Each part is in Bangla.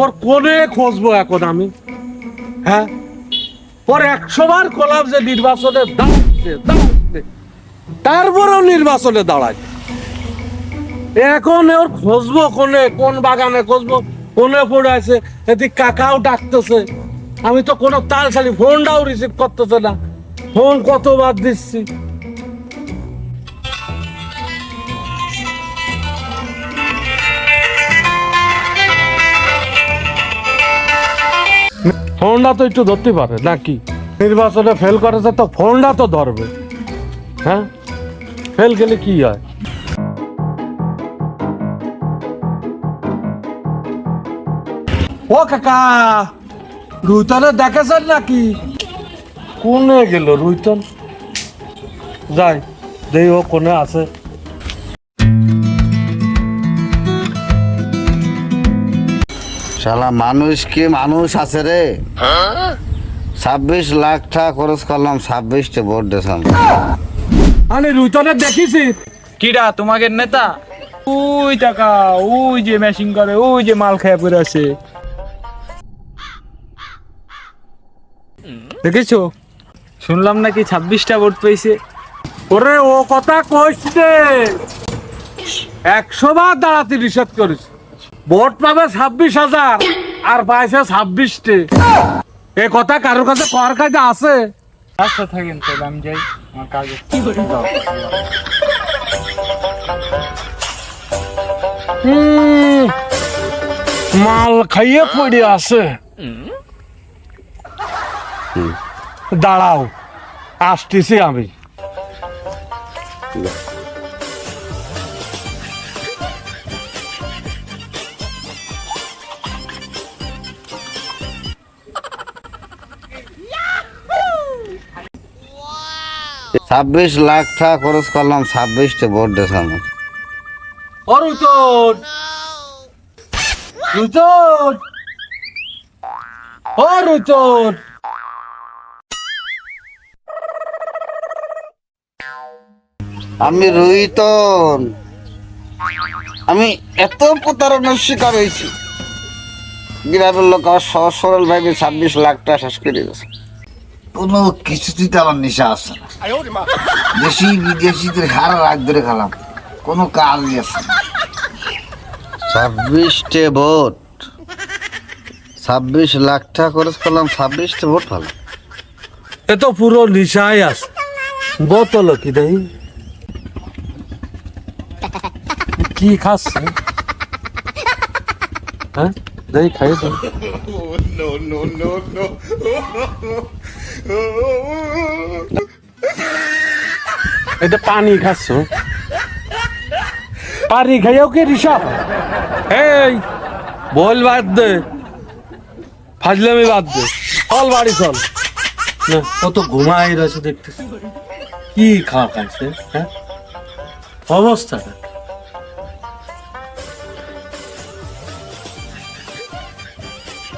ওর কোনে খুঁজবো এখন আমি? হ্যাঁ, ওর 100 বার কলাম যে নির্বাচনে দাঁড়াচ্ছে, তারপরেও নির্বাচনে দাঁড়ায়। এখন ওর খুঁজবো কোনে, কোন বাগানে খুঁজবো, কোনে পড়ে আছে। এদিক কাকাও ডাকতেছে, আমি তো কোনো তালশালি ফোনটাও রিসিভ করতেছে না। ফোন কতবার দিচ্ছি। ফোনটা তো একটু ধরতে পারে নাকি? নির্বাচনে ফেল করেছে তো ফোনটা তো ধরবে। হ্যাঁ, ফেল গেলে কি হয়? ও কাকা, রুইতনে দেখেছেন নাকি? কোনে গেল রুইতন? যাই দেই ও কোনে আছে। শালা মানুষ কি মানুষ আছে রে? 26 লাখ টাকা খরচ করলাম, 26টা ভোট দিয়েছিলাম। আমি রুইতনে দেখিছি। কিরা তোমাকে নেতা? ওই টাকা, ওই যে মেশিন করে, ওই যে মাল খেয়ে পড়ে আছে, দেখেছো? শুনলাম নাকি 26টা ভোট পেয়েছে। ওরে ও কথা কইস রে, 100 বার দাঁড়াতে নিষেধ করিস। ভোট পাবে 26,000 আর পাইছে 26টে। এ কথা কারোর কাছে কর কাজে আছে? আচ্ছা থাকেন তো, আমি যাই আমার কাজে। মাল খাইয়ে পড়ে আছে। দাঁড়াও, আসতেছি আমি। ছাব্বিশ লাখ টাকা খরচ করলাম, 26টা ভোট দিয়েছিলাম। ও রুইতন, রুইতন, ও রুইতন। আমি রুইতন, আমি এত প্রতারণার শিকার হয়েছি। গ্রামের লোক আমার সহজ সরল ভাবে 26 লাখ টাকা শেষ করে দিয়েছে। কোনো কিছুতেই তো আমার নেশা আছে না। দেশি বিদেশিদের হারা রাগ ধরে খেলাম, কোনো কাজই আছে না। 26টে ভোট, 26 লাখ টাকা খরচ করলাম, 26টে ভোট ভালো। এ তো পুরো নিশাই আছে। বোতল কি দেই? কি খাচ্ছে? হ্যাঁ, দেই খাই তো। এটা পানি খাচ্ছ? পানি খাইয়াও কি রিসাব? এই বল বাদ দে, ফাজলামি বাদ দে, চল বাড়ি চল। না, কত ঘুমাই রয়েছে দেখতেছি। কি খাওয়া খাইছে? হ্যাঁ, অবস্থাটা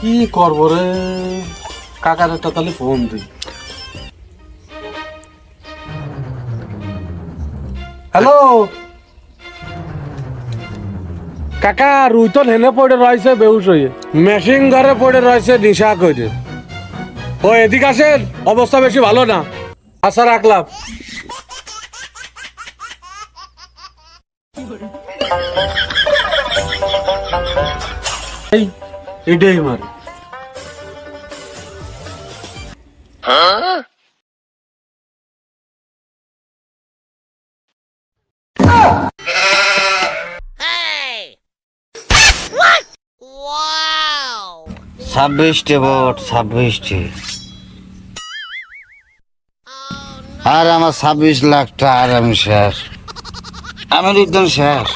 কি করবো রে? কাকার একটা তাহলে ফোন দিই। হ্যালো কাকা, রুইতন হেনে পড়ে রয়েছে বেউস হয়ে, মেশিন ঘরে পড়ে রয়েছে নিশা করে। ও এদিকে আসেন, অবস্থা বেশি ভালো না। আশা রাখলাম। এটাই মারে। Wow! 26টে ভোট, 26টে। আর আমার 26 লাখ টাকা, আর আমি শেষ। আমি একদম শেষ।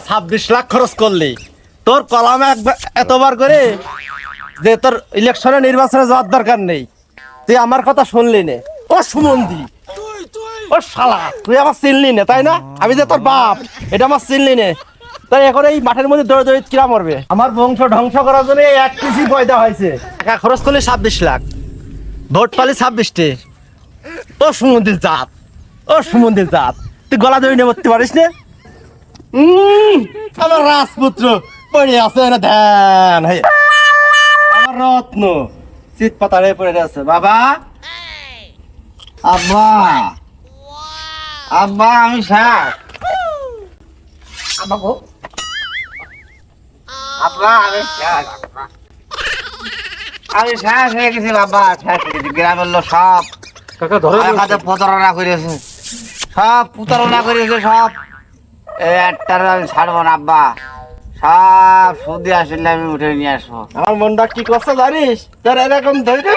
26 লাখ খরচ করলি, তোর কলামে এতবার করে যে তোর ইলেকশনে নির্বাচনে যাওয়ার দরকার নেই। তুই আমার কথা শুনলি নে। ও সুমন্দি, ও শালা, তুই আমার চিনলি না তাই না? আমি যে তোর বাপ, এটা আমার চিনলি নে। তাই এখন এই মাঠের মধ্যে দৌড়ে দৌড়ে কিরা মরবে? আমার বংশ ধ্বংস করার জন্য এই এক পিসি পয়দা হয়েছে। টাকা খরচ করলি 26 লাখ, ভোট পালি 26টে। ও সুমন্দির জাত, ও সুমন্দির জাত, তুই গলা দড়ি নিয়ে মরতে পারিস না? আমার রাজপুত্র, পড়ে আছে না ধ্যান হয়ে আমার রত্ন চিত পাতারে পড়ে আছে বাবা আব্বা আব্বা আমি শেষ আব্বা গো আব্বা আমি শেষ আব্বা। আমি শেষ হয়ে গেছি বাবা, শেষ হয়ে গেছি। গ্রামের লোক সব কাকা ধরে আমার কাছে প্রতারণা করেছে, সব প্রতারণা করেছে সব। এই একটার আমি ছাড়বো না আব্বা, সব সুদি আসলে আমি উঠে নিয়ে আসবো। আমার মনটা কি করছে জানিস? তোর এরকম ধরে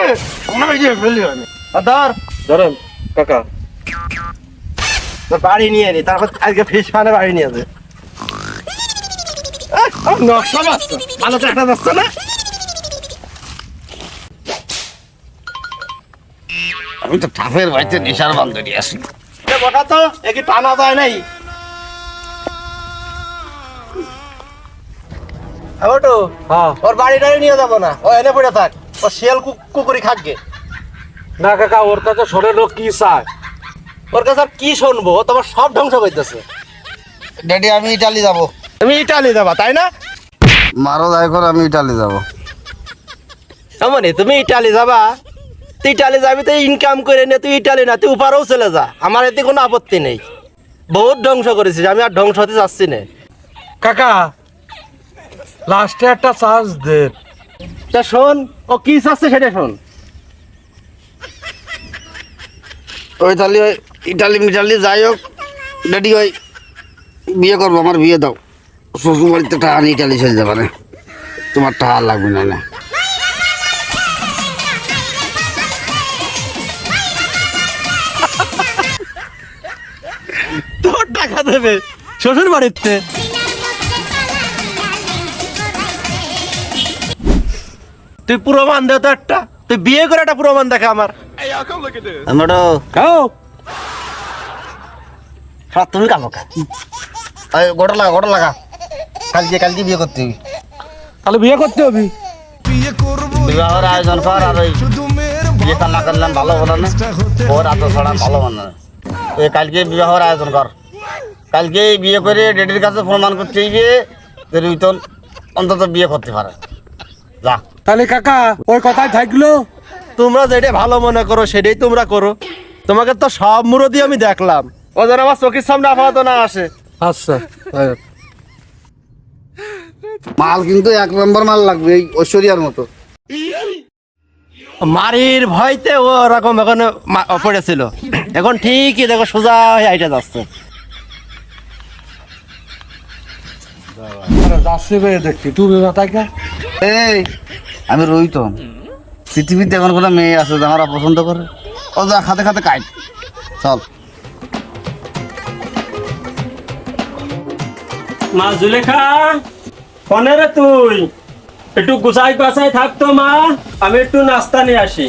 ফেলি আমি ধর ধরেন কাকা। তোর বাড়ি নিয়ে নি, তারপর আজকে ফিস ফানে বাড়ি নিয়ে যাবে। নকশা বাচ্চা ভালো তো একটা যাচ্ছে না। আমি তো ঠাফের বাড়িতে নেশার বান্ধবী আছি। বটা তো একই টানা যায় নাই। ওটো হ্যাঁ ওর বাড়ি টাড়ি নিয়ে যাবো না, ও এনে পড়ে থাক, ও শিয়াল কুকুরি খাকগে। না কাকা, ওর কাছে শোনে লোক কি চায়। ওর কাছে আর কি শুনবো? ও তোমার সব ধ্বংস করতেছে। ড্যাডি আমি ইটালি যাব। তুমি ইটালি যাবা তাই না? মারো দায় করে আমি ইটালি যাব। এমনই তুমি ইটালি যাবা, তুই ইটালি যাবি তো ইনকাম করে নে, তুই ইটালি না তুই উপারেও চলে যা, আমার এতে কোনো আপত্তি নেই। বহুত ধ্বংস করেছিস, আমি আর ধ্বংস হতে যাচ্ছি না। কাকা লাস্টে একটা চান্স দে। তা শোন, ও কি চাচ্ছে সেটা শোন। ওই তাহলে ওই ইটালি মিটালি যাই হোক ড্যাডি, ওই বিয়ে করবো, আমার বিয়ে দাও। শ্বশুর বাড়িতে টাকা নিয়ে ইটালি চলে যাবে না, তোমার টাকা লাগবে না। না তোর টাকা দেবে শ্বশুর বাড়িতে? তুই প্রমাণ দে তো একটা, তুই বিয়ে করে একটা প্রমাণ দেখা আমার। আমারও খাও সব তুমি কামো খা। ওই গোটা লাগা কালকে বিয়ে করতে হবে। তাহলে বিয়ে করতে হবে। বিবাহের আয়োজন কর, আর ওই বিয়েটা না করলাম ভালো হলো না, ওর এত ছড়া ভালো হলো না। ওই কালকে বিবাহের আয়োজন কর, কালকে বিয়ে করে ডেডির কাছে প্রমাণ করতে হইবে যে রুইতন অন্তত বিয়ে করতে পারে। যা তাহলে কাকা ওই কথাই থাকলো। তোমরা যেটা ভালো মনে করো সেটাই তোমরা করো। তোমাকে তো সব মুরদি আমি দেখলাম, ও যেন আমার চোখের সামনে আপাতত না আসে। আচ্ছা মাল কিন্তু 1 নম্বর মাল লাগবে, এই ঐশ্বরিয়ার মতো। মারির ভয়তে ও ওরকম এখন পড়েছিল, এখন ঠিকই দেখো সোজা হয়ে আইটা যাচ্ছে। যাচ্ছে দেখছি তুমি মাথাকে। এই আমি রোহিতন, পৃথিবীতে এখন কোনো মেয়ে আছে যে আমরা পছন্দ করে? ও যা খাতে খাতে কাট, চল। মা জুলেখা, কনে রে তুই? একটু গুছাই গাছাই থাকতো মা, আমি একটু নাস্তা নিয়ে আসি।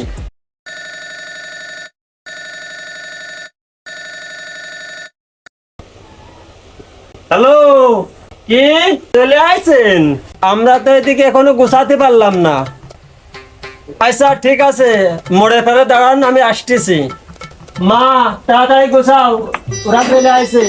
হ্যালো, কি চলে আইছেন? আমরা তো এদিকে এখনো গুছাতে পারলাম না। আচ্ছা ঠিক আছে, মোড়ে ফেলে দাঁড়ান, আমি আসতেছি। মা তাড়াতাড়ি গুছাও, ওরা চলে আইছে।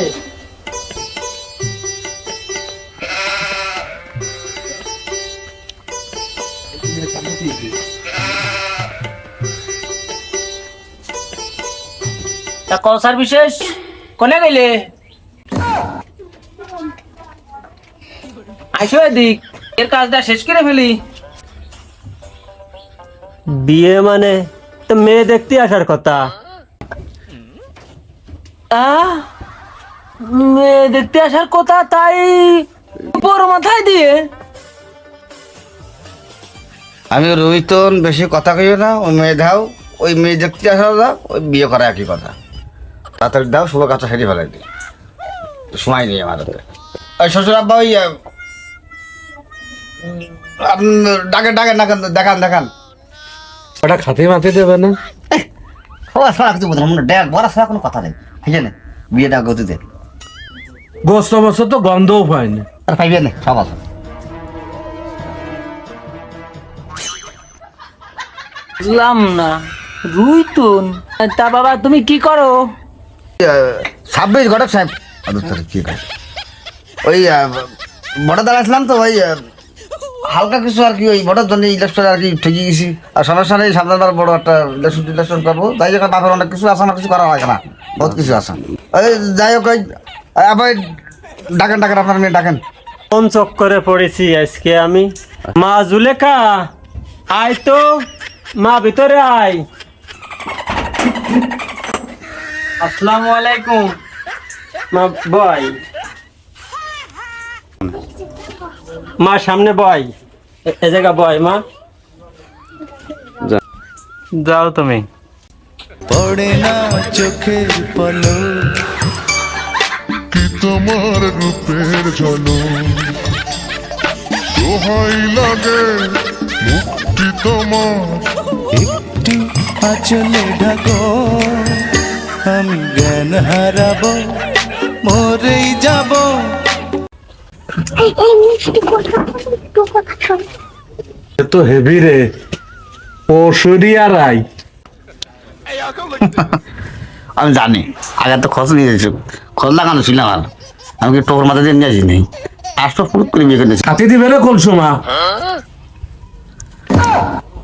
তা কলসার বিশেষ কোনে গেলে? আইসো এদিক, এর কাজটা শেষ করে ফেলি। বিয়ে মানে তো মেয়ে দেখতে আসার কথা। মেয়ে দেখতে আসার কথা, তাই বড় মাথায় দিয়ে। আমি রোহিতন, বেশি কথা কইও না। ওই মেয়ে দাও, ওই মেয়ে দেখতে আসা দাও, ওই বিয়ে করা একই কথা। তাড়াতাড়ি দাও, শুভ কাজটা সেরে ফেলাই দিই, সময় নেই আমার হাতে। ওই শ্বশুর আব্বা ওই ডাকেন ডাকেন ডাকেন, দেখান দেখান। ওটা খাতে মাতে দেবে না। সবাই সারা কিছু বোঝা মনে ডেক বড় সারা কোনো কথা নেই, ঠিক আছে? বিয়েটা গতি দে, গোস্ত মস্ত তো গন্ধও পায়নি। আর পাইবে না, সব আছে। বুঝলাম না, রুইতুন। তা বাবা তুমি কি করো? 26 ঘটক সাহেব, কি ওই ভোটে দাঁড়াইছিলাম তো ওই হালকা কিছু আর কি ওই ভোটের জন্য ইলেকশনে আর কি ঠেকে গেছি। আর সমস্যা নেই, সামনের বড় একটা ইলেকশন করবো। তাই জন্য বাপের অনেক কিছু আছে, আমার কিছু করা লাগে না, বহুত কিছু আছে। ওই যাই হোক, ওই আবার ডাকেন ডাকেন, আপনার মেয়ে ডাকেন। কোন চক্করে পড়েছি আজকে আমি। মা জুলেখা, আয় তো, মা ভিতরে আয়। আসসালামু আলাইকুম। মা বয়, মা সামনে বয়, এ জায়গা বয় মা। যাও তুমি। পড়ে না চোখের পলক কি তোমার রূপের ঝলক, দোহাই লাগে মুক্তি তোমার। একটু আঁচলে ঢাকো, আমি জ্ঞান হারাবো, মরেই যাব। এ তো হেভি রে, ও সরিয়া রাই। আমি জানি, আগে তো খোঁজ নিয়ে যাচ্ছি, খোঁজ লাগানো ছিল আমার। আমি কি টোর মাথা দিয়ে নিয়ে আসি নেই, আসতো ফুট করে বিয়ে করেছি। হাতি দিবে রে কলসুমা।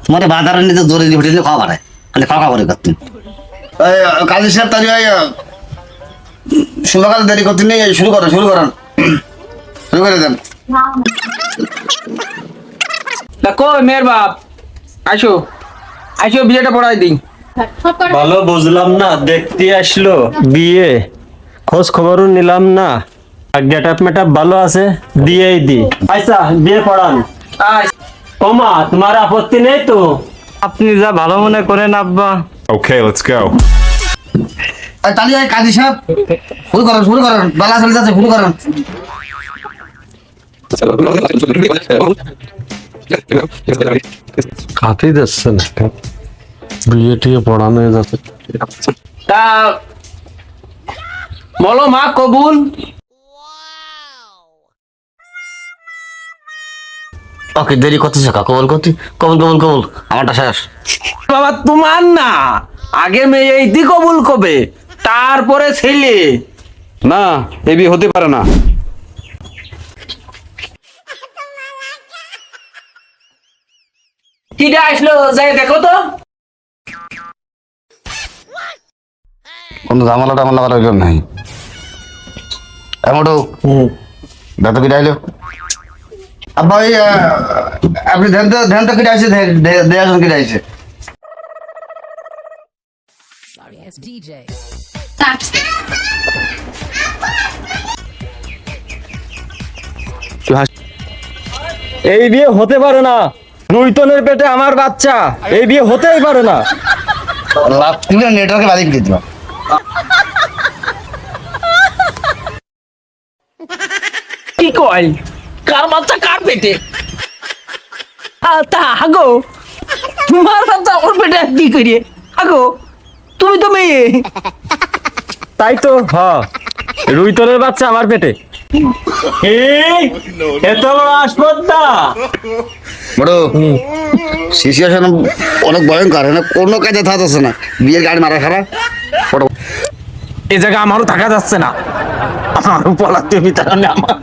তোমার বাজারের নিচে জোরে দিয়ে ফেটে খাওয়া পারে, খালি খাওয়া করে করতেন। কাজী সাহেব তাহলে ওই শুভকাল দেরি করতে নেই, শুরু করেন শুরু করেন, শুরু করে দেন। কই মেয়ের বাপ, আসো আসো, বিয়েটা পড়াই দিই। ভালো বুঝলাম না, দেখতে আসলো বিয়ে, খোঁজ খবরও নিলাম না। গেট আপ মেট আপ ভালো আছে, দিয়েই দি। আচ্ছা বিয়ে পড়ান। আয়, ওমা তোমার আপত্তি নেই তো? আপনি যা ভালো মনে করেন আব্বা। Okay, let's go. তাহলে ওই কাজী সাহেব শুরু করেন শুরু করেন, বেলা চলে যাচ্ছে, শুরু করেন। হাতি দিচ্ছে না, বিয়ে টিয়ে পড়ানো যাচ্ছে। তা বলো মা, কবুল। ওকে, দেরি করতেছে কা, কবল করতে, কবল কবল কবল, আমারটা শেষ। বাবা তোমার না, আগে মেয়ে এইটি কবুল কবে, তারপরে ছেলে। না, এ বিয়ে হতে পারে না। কিটা আসলো, যাই দেখো তো। কোনো ঝামেলা টামেলা করার জন্য নাই। এমনও দাদা কি ডাইলো আব্বা, ওই আপনি ধ্যান তো কেটে আসছে, দেয়াজন কেটে আসছে। Sorry ass DJ. এই বিয়ে হতে পারে না, নূতনের পেটে আমার বাচ্চা, এই বিয়ে হতেই পারে না। লাভ তুমি নেটওয়ার্কে বাড়ি দিয়ে দিবা। কি কয়, কার বাচ্চা কার পেটে? তা হাগো, তোমার বাচ্চা ওর পেটে কি করিয়ে? হাগো, তুমি তো মেয়ে। তাই তো, হ্যাঁ, রুইতলের বাচ্চা আমার পেটে। এত বড় আসপদ্দা। বড় সিচুয়েশন অনেক ভয়ঙ্কর, এখানে কোনো কাজে থাকতেছে না, বিয়ের গাড়ি মারা খারাপ। এই জায়গা আমারও থাকা যাচ্ছে না, আমারও পলাতে বিতারণে আমার